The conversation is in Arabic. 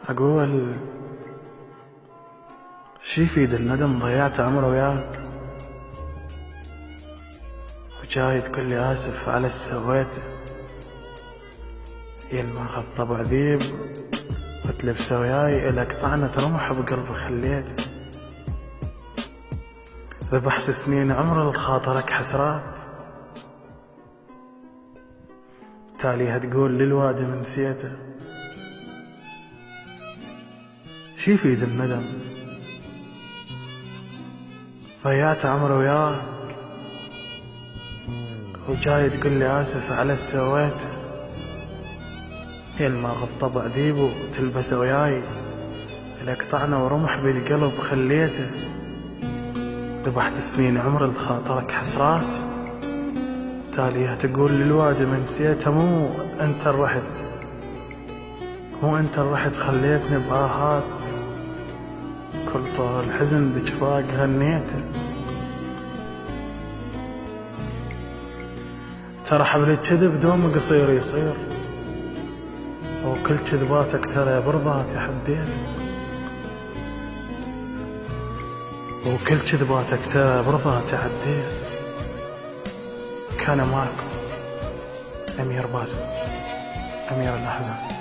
أقول شي يفيد الندم ضيعت عمره وياك، وجاي تقول لي آسف على السويته، ين ما أخذ طبع ذيب وتلبسه وياي إلك طعنة رمح بقلبي خليته. ذبحت سنين عمر لخاطرك حسرات، تاليها تقول للوادم نسيته. شي يفيد الندم ضيعت عمري وياك، وجاي تقول لي آسف على السويته، ين ما أخذ طبع ذيب وتلبسه وياي إلك طعنة ورمح بالقلب خليته. ذبحت سنين عمري لخاطرك حسرات، تاليها تقول للوادي ما نسيتها. مو انت الرحت خليتني بآهات، كل طول الحزن بجفاك غنيته. ترى حبل الكذب دوم قصير يصير، وكل كذباتك ترى برضا تحديته، وكل كذباتك ترى برضا تعديت. كان معكم أمير باسم، أمير الأحزان.